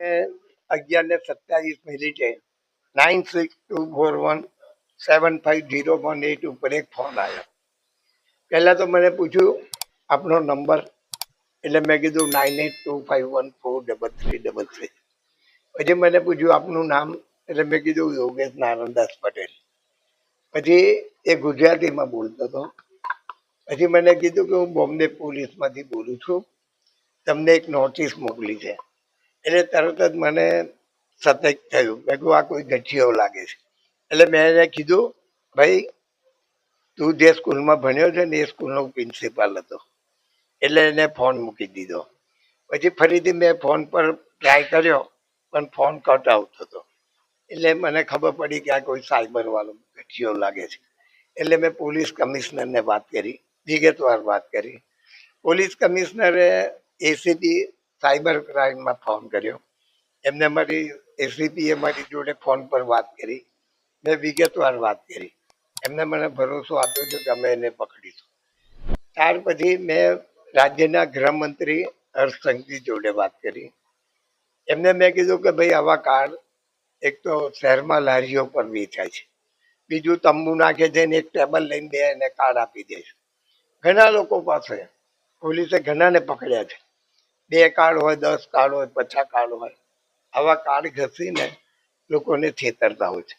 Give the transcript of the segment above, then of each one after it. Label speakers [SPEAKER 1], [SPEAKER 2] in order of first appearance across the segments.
[SPEAKER 1] 11:27 9624175018 ઉપર એક ફોન આવ્યો. પહેલા તો મને પૂછ્યું આપનો નંબર, એટલે મેં કીધું 9825143333. પછી મને પૂછ્યું આપનું નામ, એટલે મેં કીધું યોગેશ નારાયણદાસ પટેલ. પછી એ ગુજરાતીમાં બોલતો હતો. પછી મને કીધું કે હું બોમ્બે પોલીસમાંથી બોલું છું, તમને એક નોટિસ મોકલી છે. એટલે તરત જ મને સતર્ક થયું. મેં કહ્યું આ કોઈ ગઠિયો લાગે છે. એટલે મેં એને કીધું ભાઈ તું જે સ્કૂલમાં ભણ્યો છે ને એ સ્કૂલનો પ્રિન્સિપાલ હતો. એટલે એને ફોન મૂકી દીધો. પછી ફરીથી મેં ફોન પર ટ્રાય કર્યો પણ ફોન કટ આવતો હતો. એટલે મને ખબર પડી કે આ કોઈ સાયબર વાળો ગઠિયો લાગે છે. એટલે મેં પોલીસ કમિશનરને વાત કરી, વિગતવાર વાત કરી. પોલીસ કમિશનરે એસીપી સાયબર ક્રાઇમમાં ફોન કર્યો. એમને એસીપીએ મારી જોડે ફોન પર વાત કરી. મેં વિગતવાર વાત કરી. એમને મને ભરોસો આપ્યો છે કે અમે એને પકડીશું. ત્યાર પછી મેં રાજ્યના ગૃહમંત્રી હર્ષ સંઘવી જોડે વાત કરી. એમને મેં કીધું કે ભાઈ આવા કાર્ડ એક તો શહેરમાં લારીઓ પર વેચાય છે, બીજું તંબુ નાખે છે ને એક ટેબલ લઈને બે એને કાર્ડ આપી દે છે. ઘણા લોકો પાસે પોલીસે ઘણાને પકડ્યા છે. 2 કાર્ડ હોય, 10 કાર્ડ હોય, 50 કાર્ડ હોય, આવા કાર્ડ ઘસીને લોકોને છેતરતા હોય છે.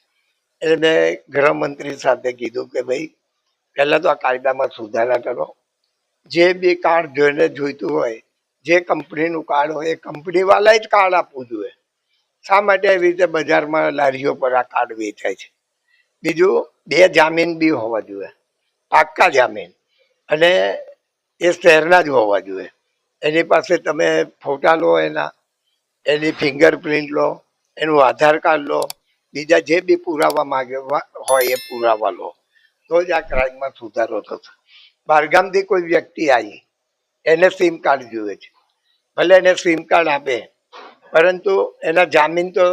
[SPEAKER 1] એટલે મેં ગૃહમંત્રી સાથે કીધું કે ભાઈ પહેલાં તો આ કાયદામાં સુધારા કરો. જે બી કાર્ડ જોઈને જોઈતું હોય, જે કંપનીનું કાર્ડ હોય એ કંપનીવાળાએ જ કાર્ડ આપવું જોઈએ. શા માટે એવી રીતે બજારમાં લારીઓ પર આ કાર્ડ વેચાય છે? બીજું 2 જામીન બી હોવા જોઈએ, પાક્કા જામીન, અને એ શહેરના જ હોવા જોઈએ. એની પાસે તમે ફોટા લો, એની ફિંગરપ્રિન્ટ લો, એનું આધાર કાર્ડ લો, બીજા જે બી પુરાવા માંગે હોય એ પુરાવા લો, તો જ આ ક્રાઇમમાં સુધારો થશે. બહારગામથી કોઈ વ્યક્તિ આવી, એને સિમ કાર્ડ જોઈએ છે, ભલે એને સિમ કાર્ડ આપે, પરંતુ એના જામીન તો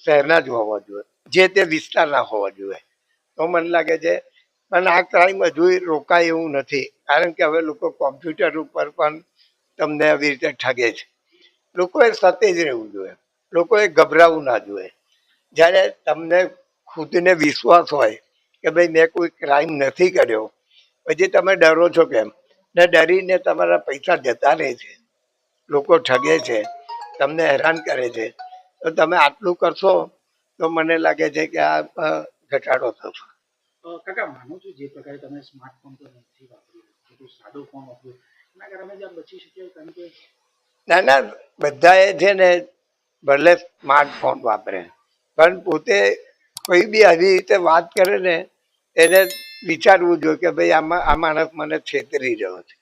[SPEAKER 1] શહેરના જ હોવા જોઈએ, જે તે વિસ્તારના હોવા જોઈએ. તો મને લાગે છે પણ આ ક્રાઇમ હજુ રોકાય એવું નથી, કારણ કે હવે લોકો કોમ્પ્યુટર ઉપર પણ તમને આવી રીતે ઠગે છે. લોકોએ સતેજ રહેવું જોઈએ, લોકોએ ગભરાવું ના જોઈએ. જ્યારે તમને ખુદને વિશ્વાસ હોય કે ભાઈ મેં કોઈ ક્રાઇમ નથી કર્યો, પછી તમે ડરો છો કેમ? ને ડરીને તમારા પૈસા જતા રહે છે, લોકો ઠગે છે, તમને હેરાન કરે છે. તો તમે આટલું કરશો તો મને લાગે છે કે આ ઘટાડો થશે.
[SPEAKER 2] કાકા માનું છું જે પ્રકારે તમે સ્માર્ટફોન તો નથી વાપર્યું, સાદો ફોન વાપર્યો, એના કારણે જ આ બચી શક્યો. કારણ કે
[SPEAKER 1] ના ના, બધાએ છે ને ભલે સ્માર્ટફોન વાપરે, પણ પોતે કોઈ બી આવી રીતે વાત કરે ને એને વિચારવું જોઈએ કે ભાઈ આ માણસ મને છેતરી રહ્યો છે.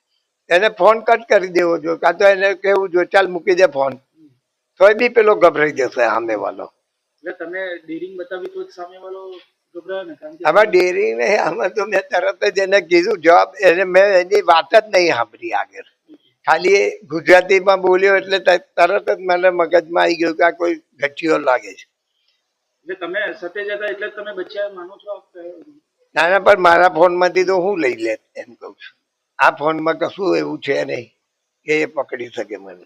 [SPEAKER 1] એને ફોન કટ કરી દેવો જોઈએ, કાં તો એને કહેવું જોઈએ ચાલ મૂકી દે ફોન, તોય બી પેલો ગભરાઈ જશે સામે વાળો.
[SPEAKER 2] એટલે તમે ડેરિંગ બતાવી તો જ સામે વાળો ગભરાય ને. કારણ કે
[SPEAKER 1] આમાં ડેરિંગ નહીં, આમાં તો મેં તરત જ એને કીધું જવાબ, એને મેં એની વાત જ નહીં સાંભળી આગળ, ખાલી ગુજરાતીમાં બોલ્યો એટલે તરત જ મને મગજમાં આવી ગયું કે આ કોઈ ગઠિયો લાગે છે.
[SPEAKER 2] એટલે તમે સતે જતા એટલે તમે બચ્યા માનો છો?
[SPEAKER 1] નાના, પણ મારા ફોનમાંથી તો હું લઈ લે એમ કહું છું. આ ફોનમાં કશું એવું છે નહીં કે એ પકડી શકે મને.